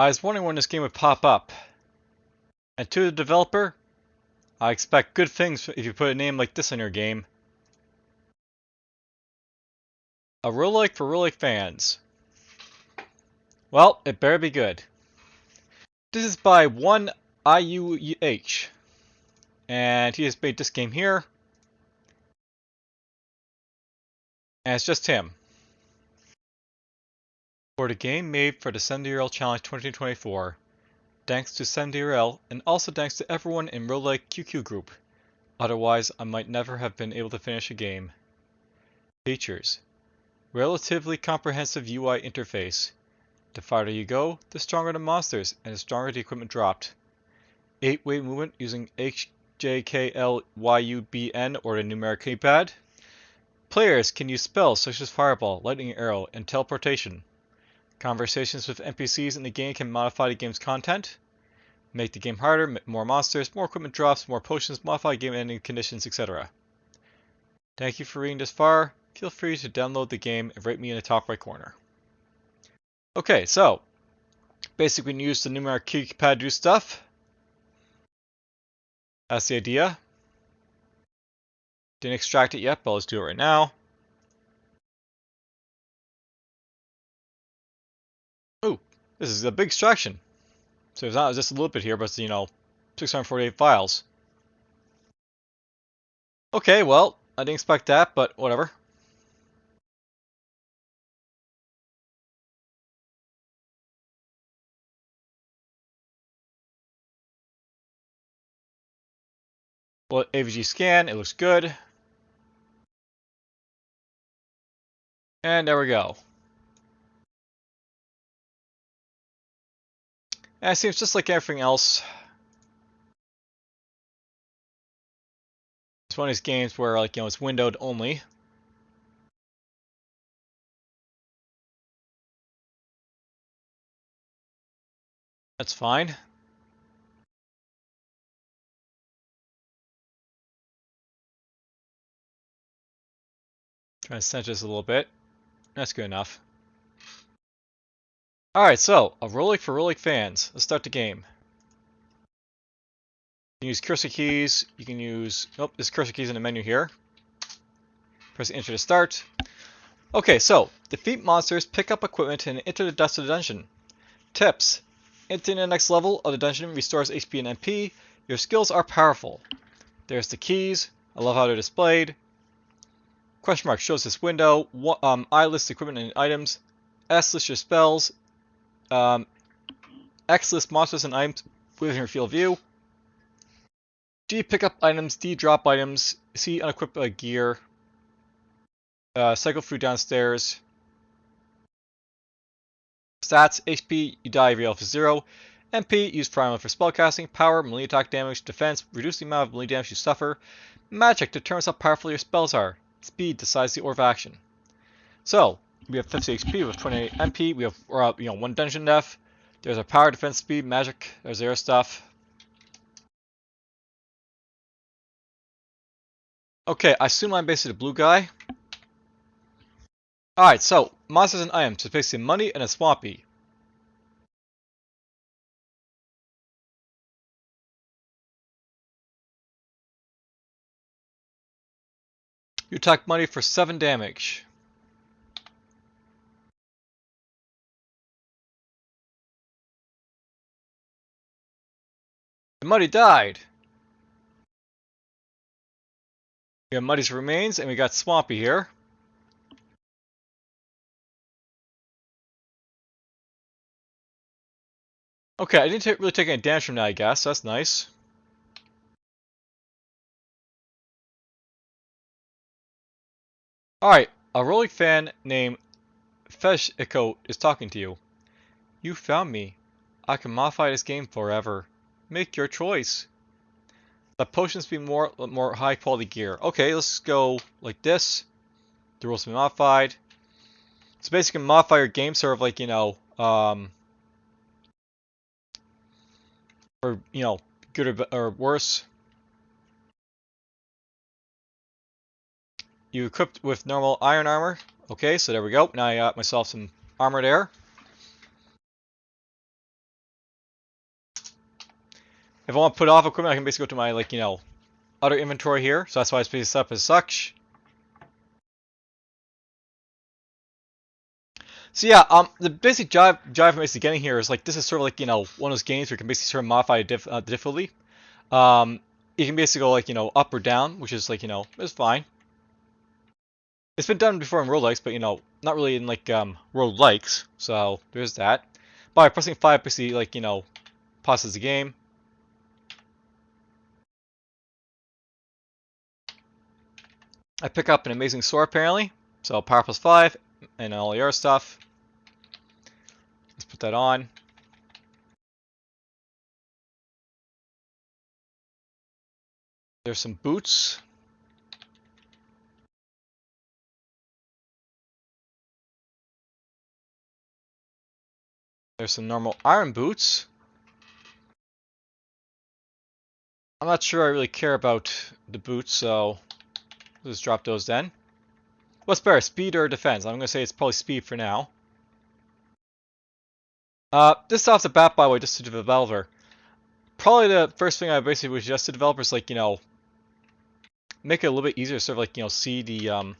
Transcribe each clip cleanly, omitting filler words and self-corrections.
I was wondering when this game would pop up. And to the developer, I expect good things if you put a name like this in your game. A roguelike for roguelike fans. Well, it better be good. This is by one IUH. And he has made this game here. And it's just him. For the game made for the 7DRL Challenge 2024. Thanks to 7DRL, and also thanks to everyone in Roguelike QQ group. Otherwise, I might never have been able to finish a game. Features. Relatively comprehensive UI interface. The farther you go, the stronger the monsters, and the stronger the equipment dropped. 8-way movement using HJKLYUBN or the numeric keypad. Players can use spells such as Fireball, Lightning Arrow, and Teleportation. Conversations with NPCs in the game can modify the game's content, make the game harder, more monsters, more equipment drops, more potions, modify game ending conditions, etc. Thank you for reading this far. Feel free to download the game and rate me in the top right corner. Okay, so basically we can use the numeric keypad to do stuff. That's the idea. Didn't extract it yet, but let's do it right now. Ooh, this is a big extraction. So it's not just a little bit here, but it's, 648 files. Okay, well, I didn't expect that, but whatever. Well, AVG scan, it looks good. And there we go. And it seems just like everything else. It's one of these games where, it's windowed only. That's fine. Trying to center this a little bit. That's good enough. Alright, so, a roguelike for roguelike fans. Let's start the game. You can use cursor keys. You can use... Oh, there's cursor keys in the menu here. Press enter to start. Okay, so, defeat monsters, pick up equipment, and enter the depths of the dungeon. Tips. Entering the next level of the dungeon restores HP and MP. Your skills are powerful. There's the keys. I love how they're displayed. Question mark shows this window. I lists equipment and items. S lists your spells. X lists monsters and items within your field of view. G pick up items. D drop items. C unequip gear. Cycle through downstairs. Stats, HP, you die if your health is 0. MP, use primal for spellcasting. Power, melee attack damage. Defense, reduce the amount of melee damage you suffer. Magic determines how powerful your spells are. Speed decides the order of action. So, we have 50 HP with 28 MP. We have 1 dungeon death. There's our power, defense, speed, magic. There's their stuff. Okay, I assume I'm basically the blue guy. Alright, so, monsters and items. It's basically money and a swampy. You attack money for 7 damage. The money died. We have Muddy's remains, and we got Swampy here. Okay, I didn't really take any damage from that, I guess. That's nice. Alright, a roguelike fan named Feshiko is talking to you. You found me. I can modify this game forever. Make your choice. Let potions be more high quality gear. Okay, let's go like this. The rules will be modified. So basically modify your game sort of like, or, good or worse. You equipped with normal iron armor. Okay, so there we go. Now I got myself some armor there. If I want to put off equipment, I can basically go to my, like, other inventory here. So that's why it's basically set up as such. So yeah, the basic jive I'm basically getting here is like this is sort of like one of those games where you can basically sort of modify the difficulty. You can basically go like up or down, which is like it's fine. It's been done before in roguelikes, but not really in like roguelikes. So there's that. By pressing 5, basically like pauses the game. I pick up an amazing sword apparently. So power plus 5 and all your stuff. Let's put that on. There's some boots. There's some normal iron boots. I'm not sure I really care about the boots, so let's drop those then. What's better, speed or defense? I'm going to say it's probably speed for now. This off the bat, by the way, just to the developer. Probably the first thing I basically would suggest to developers, like, make it a little bit easier to sort of like, see the,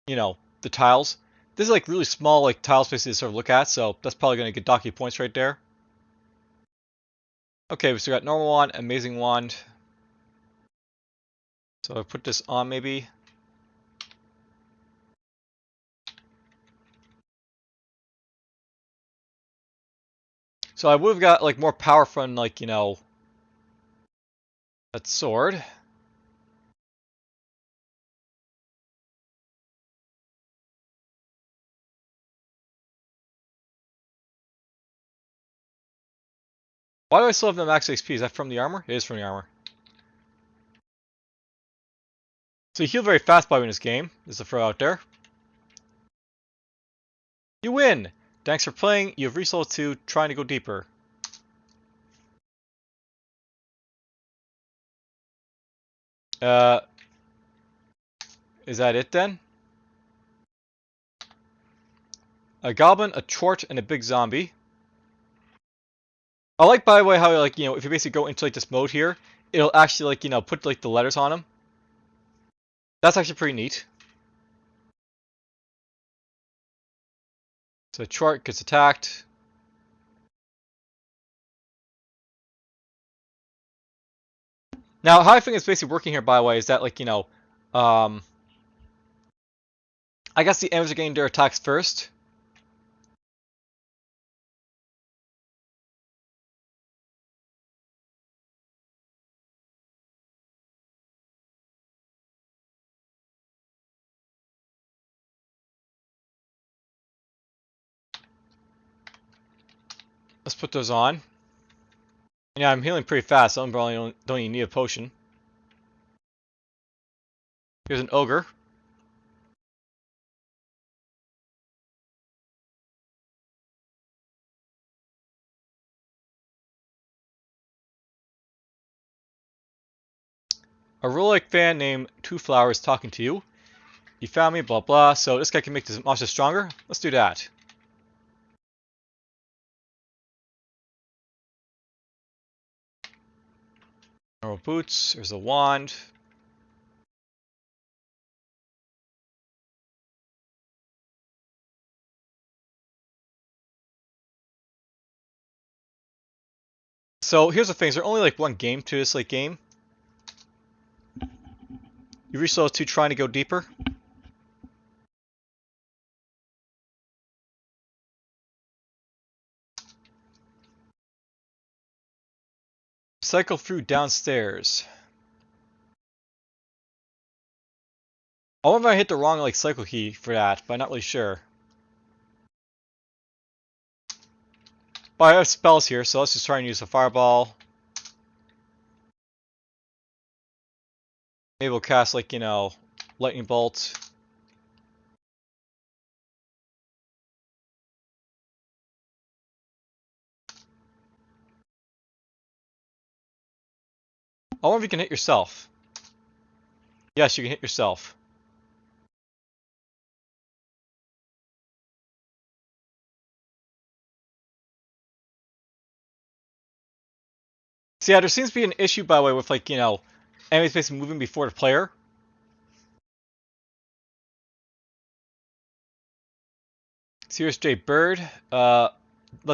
the tiles. This is like really small, like, tile spaces to sort of look at, so that's probably going to get docky points right there. Okay, we still got normal wand, amazing wand. So I'll put this on maybe. So I would have got like more power from like, that sword. Why do I still have the max XP? Is that from the armor? It is from the armor. So you heal very fast by in this game. There's a throw out there. You win! Thanks for playing. You have reached level 2, trying to go deeper. Is that it then? A goblin, a chort, and a big zombie. I like, by the way, how like if you basically go into like this mode here, it'll actually like put like the letters on them. That's actually pretty neat. So chort gets attacked. Now, how I think it's basically working here, by the way, is that like I guess the enemies are getting their attacks first. Let's put those on. Yeah, I'm healing pretty fast, so I probably don't even need a potion. Here's an ogre. A Roguelike fan named Two Flowers talking to you. You found me, blah blah. So this guy can make this monster stronger. Let's do that. Normal boots. There's a wand. So here's the thing: is there only like one game to this like game? You reach those two trying to go deeper. Cycle through downstairs. I wonder if I hit the wrong like cycle key for that, but I'm not really sure. But I have spells here, so let's just try and use a fireball. Maybe we'll cast like lightning bolt. I wonder if you can hit yourself. Yes, you can hit yourself. So yeah, there seems to be an issue, by the way, with like, enemies basically moving before the player. Serious J Bird. Let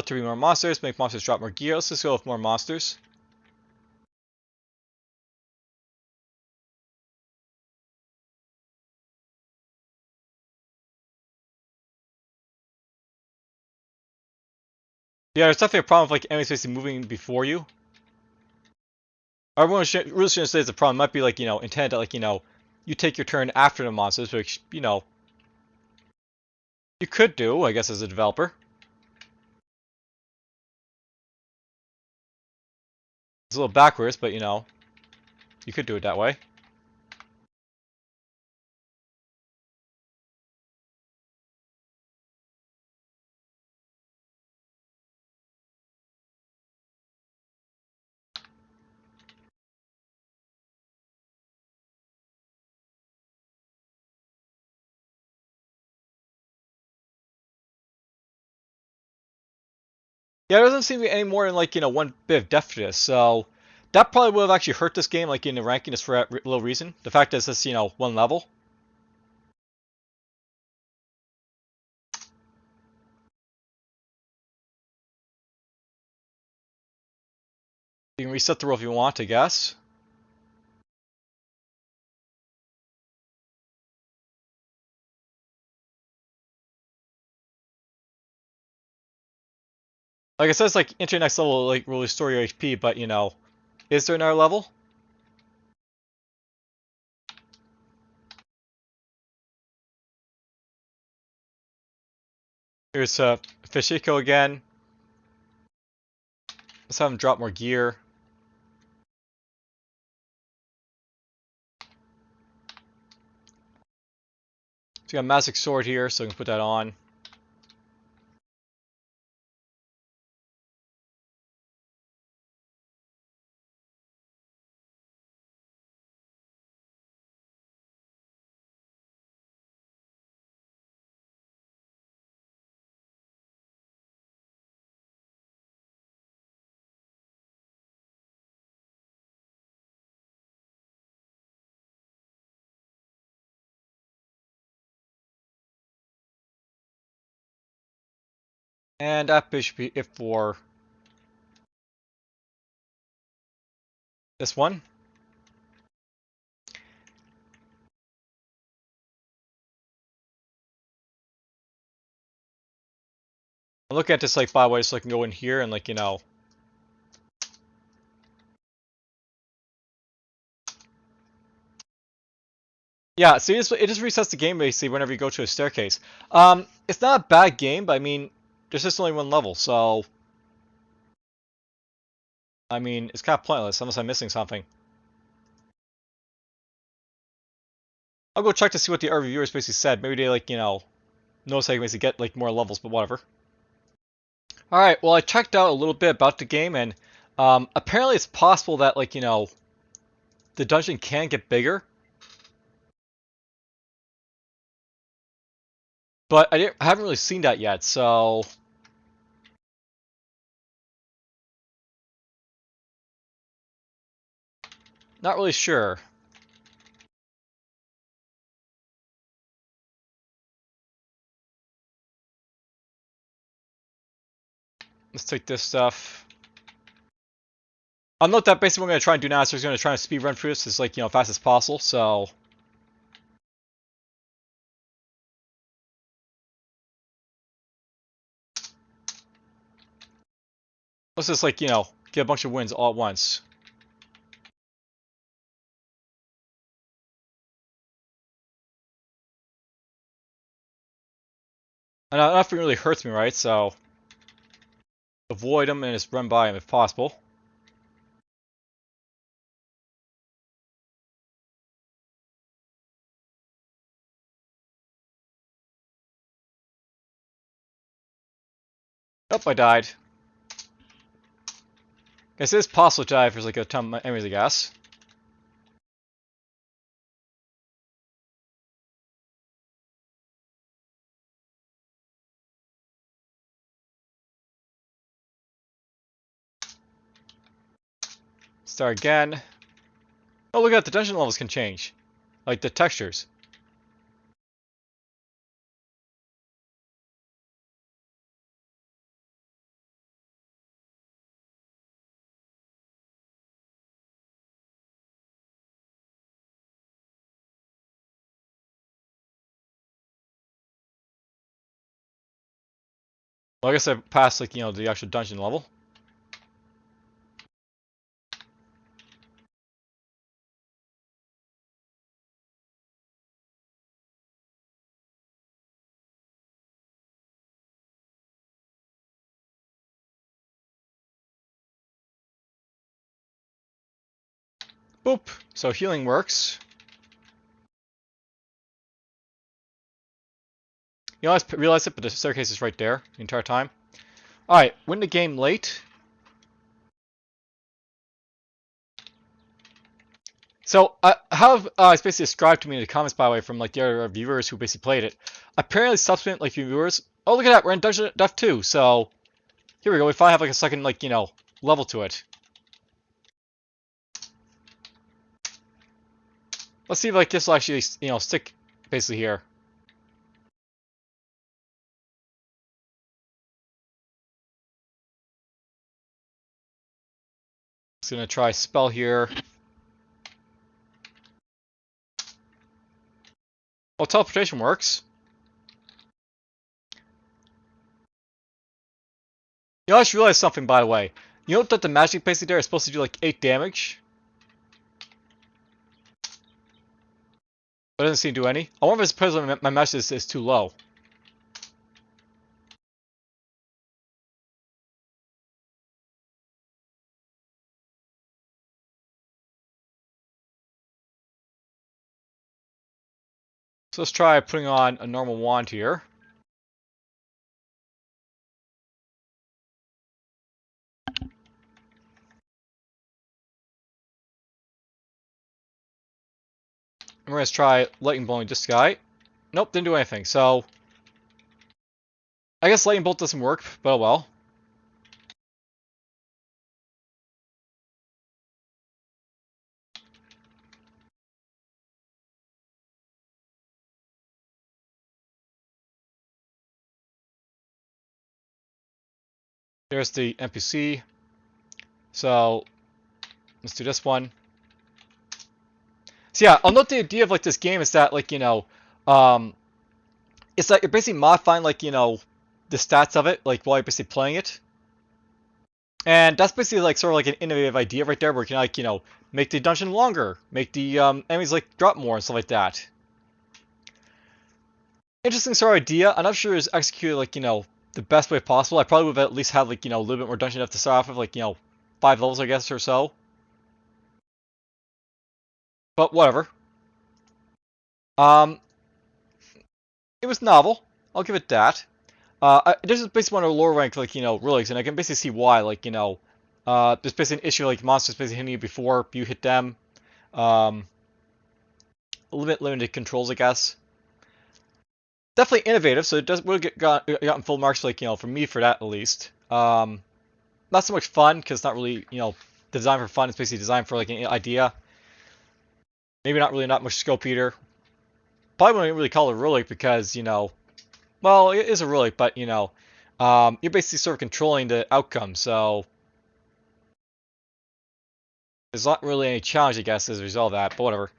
there be more monsters, make monsters drop more gear. Let's just go with more monsters. Yeah, there's definitely a problem with like enemies basically moving before you. I really shouldn't say it's a problem. It might be like, intended that like, you take your turn after the monsters, which, you could do, I guess, as a developer. It's a little backwards, but you could do it that way. Yeah, there doesn't seem to be any more than like, one bit of depth to this, so that probably would have actually hurt this game, like in the ranking, just for that little reason. The fact that it's just, one level. You can reset the roll if you want, I guess. Like it says, like enter next level, like will restore your HP, but is there another level? Here's Fishiko again. Let's have him drop more gear. So we got Magic Sword here, so we can put that on. And that should be it for this one. I'm looking at this like by the way, so I can go in here and like Yeah, see, it just resets the game basically whenever you go to a staircase. It's not a bad game, but I mean, there's just only one level, so I mean, it's kind of pointless unless I'm missing something. I'll go check to see what the reviewers basically said. Maybe they like notice I can basically get like more levels, but whatever. All right, well I checked out a little bit about the game, and apparently it's possible that like the dungeon can get bigger, but I haven't really seen that yet, so not really sure. Let's take this stuff. I'll note that basically what I'm going to try and do now is I'm going to try and speed run through this as like fast as possible. So let's just like get a bunch of wins all at once. And nothing really hurts me, right? So avoid them and just run by them if possible. Oh, I died. Guess it is possible to die if there's like a ton of enemies, I guess. Start again. Oh, look at the dungeon levels can change. Like the textures. Well, I guess I passed, like, the actual dungeon level. Boop. So healing works. I just realized it, but the staircase is right there the entire time. Alright, win the game late. So, how it's basically described to me in the comments, by the way, from like the other viewers who basically played it. Apparently, subsequent like viewers. Oh, look at that! We're in Dungeon Def 2. So, here we go. We finally have like a second like level to it. Let's see if like this will actually stick basically here. Just gonna try spell here. Oh, teleportation works. I just realized something, by the way. You know that the magic basically there is supposed to do like 8 damage? But it doesn't seem to do any. I wonder if it's because my magic is too low. So let's try putting on a normal wand here. And we're going to try lightning bolting this guy. Nope, didn't do anything. So, I guess lightning bolt doesn't work, but oh well. There's the NPC. So, let's do this one. So yeah, I'll note the idea of like this game is that like, it's like you're basically modifying like, the stats of it, like while you're basically playing it. And that's basically like sort of like an innovative idea right there where you can like, make the dungeon longer, make the enemies like drop more and stuff like that. Interesting sort of idea. I'm not sure it's executed like, the best way possible. I probably would have at least had like, a little bit more dungeon depth to start off with, like, 5 levels I guess or so. But whatever. It was novel. I'll give it that. This is basically one of the lower rank, like, roguelikes, and I can basically see why, like, there's basically an issue, like, monsters basically hitting you before you hit them. A little bit limited controls, I guess. Definitely innovative, so it does would get gotten full marks, like, for me for that, at least. Not so much fun, because it's not really, designed for fun. It's basically designed for, like, an idea. Maybe not much scope either. Probably wouldn't really call it a roguelike because, well, it is a roguelike, but, you're basically sort of controlling the outcome, so there's not really any challenge, I guess, as a result of that, but whatever.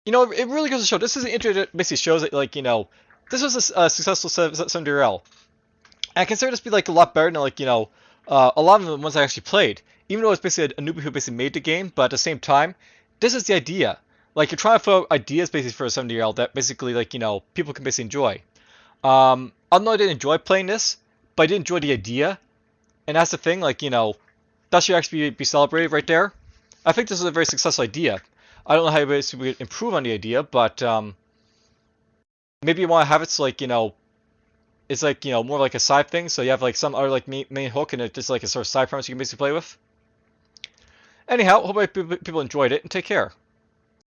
It really goes to show, this is an intro that basically shows that, like, this was a successful 7DRL. And I consider this to be, like, a lot better than, like, a lot of the ones I actually played. Even though it's basically a newbie who basically made the game, but at the same time, this is the idea. Like, you're trying to throw ideas basically for a 7DRL that basically, like, people can basically enjoy. I know I didn't enjoy playing this, but I did enjoy the idea. And that's the thing, like, that should actually be celebrated right there. I think this is a very successful idea. I don't know how you basically improve on the idea, but maybe you want to have it so, like, it's like, more like a side thing. So you have like some other like main hook and it's just like a sort of side premise you can basically play with. Anyhow, hope people enjoyed it and take care.